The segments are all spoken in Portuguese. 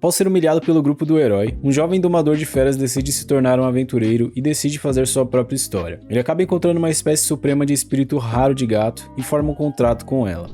Após ser humilhado pelo grupo do herói, um jovem domador de feras decide se tornar um aventureiro e decide fazer sua própria história. Ele acaba encontrando uma espécie suprema de espírito raro de gato e forma um contrato com ela.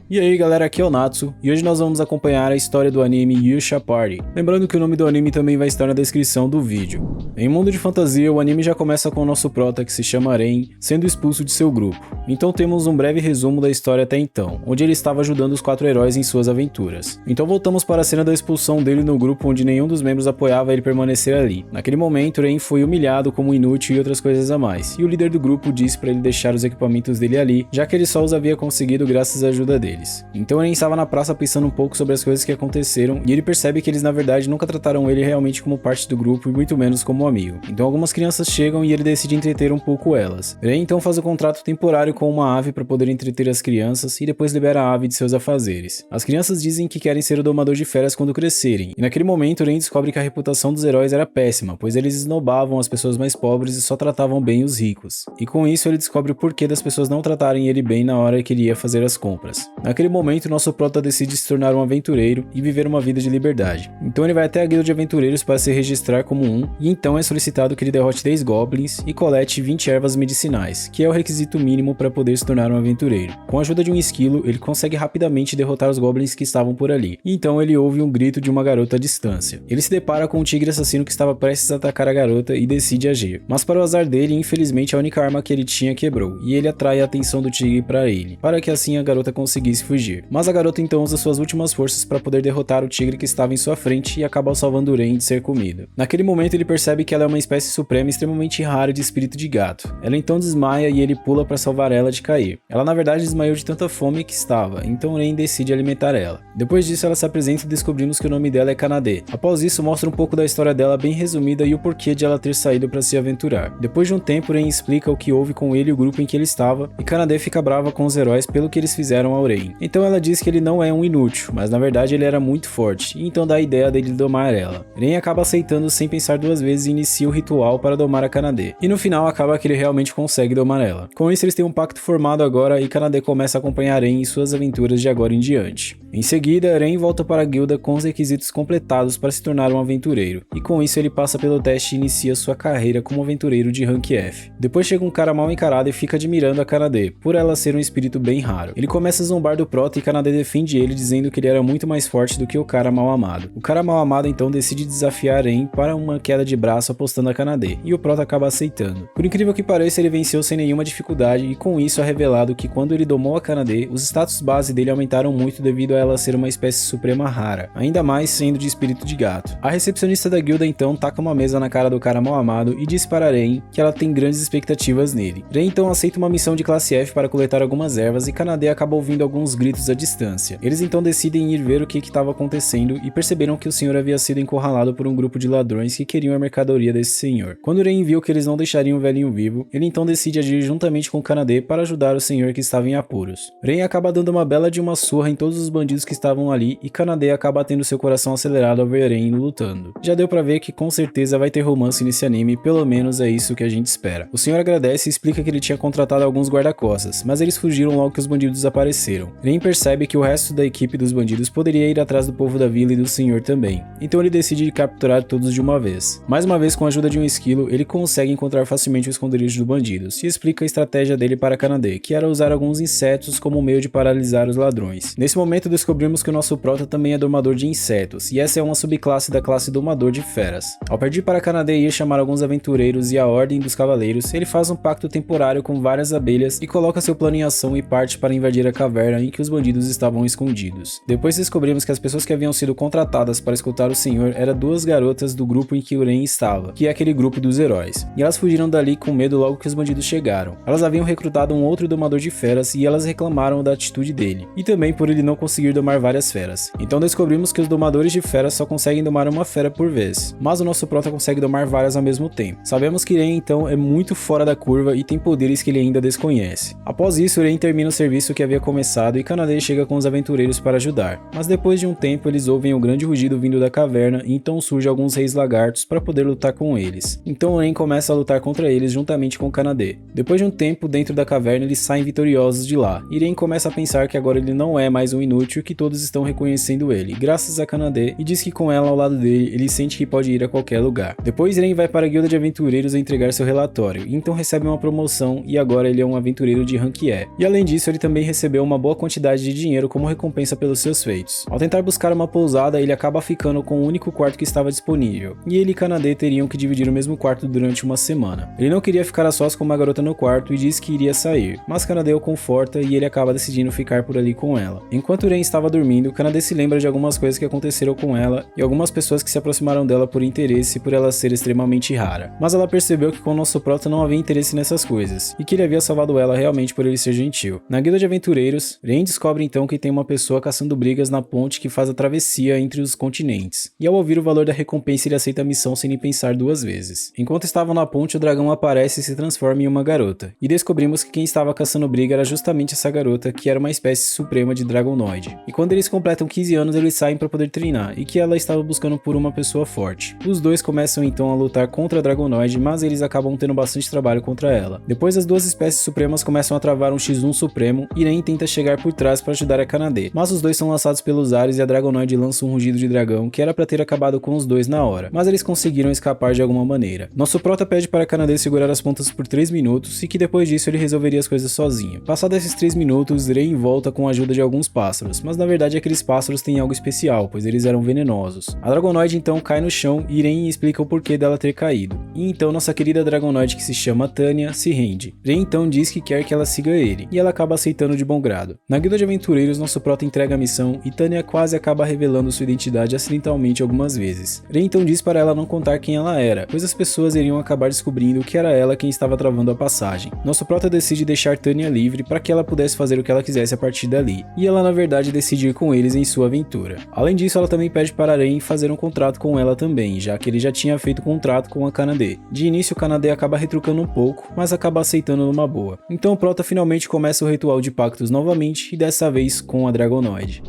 E aí galera, aqui é o Natsu, e hoje nós vamos acompanhar a história do anime Yusha Party. Lembrando que o nome do anime também vai estar na descrição do vídeo. Em mundo de fantasia, o anime já começa com o nosso prota, que se chama Ren, sendo expulso de seu grupo. Então temos um breve resumo da história até então, onde ele estava ajudando os 4 heróis em suas aventuras. Então voltamos para a cena da expulsão dele no grupo, onde nenhum dos membros apoiava ele permanecer ali. Naquele momento, Ren foi humilhado como inútil e outras coisas a mais, e o líder do grupo disse para ele deixar os equipamentos dele ali, já que ele só os havia conseguido graças à ajuda deles. Então Ren estava na praça pensando um pouco sobre as coisas que aconteceram, e ele percebe que eles na verdade nunca trataram ele realmente como parte do grupo e muito menos como amigo. Então algumas crianças chegam e ele decide entreter um pouco elas. Ren então faz um contrato temporário com uma ave para poder entreter as crianças e depois libera a ave de seus afazeres. As crianças dizem que querem ser o domador de feras quando crescerem, e naquele momento Ren descobre que a reputação dos heróis era péssima, pois eles esnobavam as pessoas mais pobres e só tratavam bem os ricos. E com isso ele descobre o porquê das pessoas não tratarem ele bem na hora que ele ia fazer as compras. Naquele momento nosso prota decide se tornar um aventureiro e viver uma vida de liberdade. Então ele vai até a guilda de aventureiros para se registrar como um, e então é solicitado que ele derrote 10 goblins e colete 20 ervas medicinais, que é o requisito mínimo para poder se tornar um aventureiro. Com a ajuda de um esquilo, ele consegue rapidamente derrotar os goblins que estavam por ali, e então ele ouve um grito de uma garota à distância. Ele se depara com um tigre assassino que estava prestes a atacar a garota e decide agir, mas para o azar dele, infelizmente a única arma que ele tinha quebrou, e ele atrai a atenção do tigre para ele, para que assim a garota conseguisse fugir. Mas a garota então usa suas últimas forças para poder derrotar o tigre que estava em sua frente e acaba salvando o Ren de ser comido. Naquele momento ele percebe que ela é uma espécie suprema extremamente rara de espírito de gato. Ela então desmaia e ele pula para salvar ela de cair. Ela na verdade desmaiou de tanta fome que estava, então Ren decide alimentar ela. Depois disso ela se apresenta e descobrimos que o nome dela é Kanade. Após isso mostra um pouco da história dela bem resumida e o porquê de ela ter saído para se aventurar. Depois de um tempo Ren explica o que houve com ele e o grupo em que ele estava, e Kanade fica brava com os heróis pelo que eles fizeram ao Ren. Então ela diz que ele não é um inútil, mas na verdade ele era muito forte, e então dá a ideia dele domar ela. Ren acaba aceitando sem pensar duas vezes e inicia o ritual para domar a Kanade, e no final acaba que ele realmente consegue domar ela. Com isso eles têm um pacto formado agora e Kanade começa a acompanhar Ren em suas aventuras de agora em diante. Em seguida, Ren volta para a guilda com os requisitos completados para se tornar um aventureiro, e com isso ele passa pelo teste e inicia sua carreira como aventureiro de rank F. Depois chega um cara mal encarado e fica admirando a Kanade, por ela ser um espírito bem raro. Ele começa a zombar do prota e Kanade defende ele dizendo que ele era muito mais forte do que o cara mal amado. O cara mal amado então decide desafiar Ren para uma queda de braço apostando a Kanade, e o prota acaba aceitando. Por incrível que pareça, ele venceu sem nenhuma dificuldade e com isso é revelado que quando ele domou a Kanade, os status base dele aumentaram muito devido a ela ser uma espécie suprema rara, ainda mais sendo de espírito de gato. A recepcionista da guilda então taca uma mesa na cara do cara mal amado e diz para Ren que ela tem grandes expectativas nele. Ren então aceita uma missão de classe F para coletar algumas ervas e Kanade acaba ouvindo alguns gritos à distância. Eles então decidem ir ver o que estava acontecendo e perceberam que o senhor havia sido encurralado por um grupo de ladrões que queriam a mercadoria desse senhor. Quando Ren viu que eles não deixariam o velhinho vivo, ele então decide agir juntamente com Kanade para ajudar o senhor que estava em apuros. Ren acaba dando uma bela de uma surra em todos os bandidos que estavam ali e Kanade acaba tendo seu coração acelerado ao ver Ren lutando. Já deu pra ver que com certeza vai ter romance nesse anime, pelo menos é isso que a gente espera. O senhor agradece e explica que ele tinha contratado alguns guarda-costas, mas eles fugiram logo que os bandidos apareceram. Ren percebe que o resto da equipe dos bandidos poderia ir atrás do povo da vila e do senhor também, então ele decide capturar todos de uma vez. Mais uma vez, com a ajuda de um esquilo, ele consegue encontrar facilmente o esconderijo dos bandidos e explica a estratégia dele para Kanade, que era usar alguns insetos como meio de paralisar os ladrões. Nesse momento descobrimos que o nosso prota também é domador de insetos, e essa é uma subclasse da classe domador de feras. Ao pedir para Kanade ir chamar alguns aventureiros e a ordem dos cavaleiros, ele faz um pacto temporário com várias abelhas e coloca seu plano em ação e parte para invadir a caverna em que os bandidos estavam escondidos. Depois descobrimos que as pessoas que haviam sido contratadas para escutar o senhor eram 2 garotas do grupo em que o Ren estava, que é aquele grupo dos heróis, e elas fugiram dali com medo logo que os bandidos chegaram. Elas haviam recrutado um outro domador de feras e elas reclamaram da atitude dele, e também por ele não conseguir domar várias feras. Então descobrimos que os domadores de feras só conseguem domar uma fera por vez, mas o nosso prota consegue domar várias ao mesmo tempo. Sabemos que Ren então é muito fora da curva e tem poderes que ele ainda desconhece. Após isso, Ren termina o serviço que havia começado e Kanade chega com os aventureiros para ajudar, mas depois de um tempo eles ouvem um grande rugido vindo da caverna e então surgem alguns reis lagartos para poder lutar com eles. Então Ren começa a lutar contra eles juntamente com Kanade. Depois de um tempo dentro da caverna eles saem vitoriosos de lá, e Ren começa a pensar que agora ele não é mais um inútil e que todos estão reconhecendo ele, graças a Kanade Kanade e diz que com ela ao lado dele, ele sente que pode ir a qualquer lugar. Depois Ren vai para a guilda de aventureiros a entregar seu relatório, e então recebe uma promoção e agora ele é um aventureiro de rank E. E além disso, ele também recebeu uma boa quantidade de dinheiro como recompensa pelos seus feitos. Ao tentar buscar uma pousada, ele acaba ficando com o único quarto que estava disponível, e ele e Kanade teriam que dividir o mesmo quarto durante uma semana. Ele não queria ficar a sós com uma garota no quarto e diz que iria sair, mas Kanade o conforta e ele acaba decidindo ficar por ali com ela. Enquanto Ren estava dormindo, Kanade se lembra de algumas coisas que aconteceram com ela e algumas pessoas que se aproximaram dela por interesse por ela ser extremamente rara. Mas ela percebeu que com o nosso prota não havia interesse nessas coisas, e que ele havia salvado ela realmente por ele ser gentil. Na guilda de aventureiros, Ren descobre então que tem uma pessoa caçando brigas na ponte que faz a travessia entre os continentes, e ao ouvir o valor da recompensa ele aceita a missão sem nem pensar duas vezes. Enquanto estavam na ponte, o dragão aparece e se transforma em uma garota, e descobrimos que quem estava caçando briga era justamente essa garota, que era uma espécie suprema de Dragonoid. E quando eles completam 15 anos, eles saem para poder treinar, e que ela estava buscando por uma pessoa forte. Os dois começam então a lutar contra a Dragonoid, mas eles acabam tendo bastante trabalho contra ela. Depois as duas espécies supremas começam a travar um X1 supremo, e Ren tenta chegar por trás para ajudar a Kanade, mas os dois são lançados pelos ares e a Dragonoid lança um rugido de dragão que era para ter acabado com os dois na hora, mas eles conseguiram escapar de alguma maneira. Nosso prota pede para Kanade segurar as pontas por 3 minutos e que depois disso ele resolveria as coisas sozinho. Passados esses 3 minutos, Ren volta com a ajuda de alguns pássaros, mas na verdade aqueles pássaros têm algo especial, pois eles eram venenosos. A Dragonoid então cai no chão e Ren explica o porquê dela ter caído. E então nossa querida Dragonoid, que se chama Tanya, se rende. Ren então diz que quer que ela siga ele, e ela acaba aceitando de bom grado. Na guilda de aventureiros, nosso prota entrega a missão e Tanya quase acaba revelando sua identidade acidentalmente algumas vezes. Ren então diz para ela não contar quem ela era, pois as pessoas iriam acabar descobrindo que era ela quem estava travando a passagem. Nosso prota decide deixar Tanya livre para que ela pudesse fazer o que ela quisesse a partir dali, e ela na verdade decide ir com eles em sua aventura. Além disso, ela também pede para Ren fazer um contrato com ela também, já que ele já tinha feito contrato com a Kanade. De início, o Kanade acaba retrucando um pouco, mas acaba aceitando numa boa. Então o prota finalmente começa o ritual de pactos novamente, e dessa vez com a Dragonoid.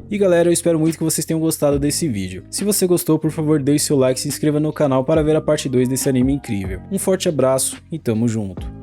E galera, eu espero muito que vocês tenham gostado desse vídeo. Se você gostou, por favor deixe seu like e se inscreva no canal para ver a parte 2 desse anime incrível. Um forte abraço e tamo junto.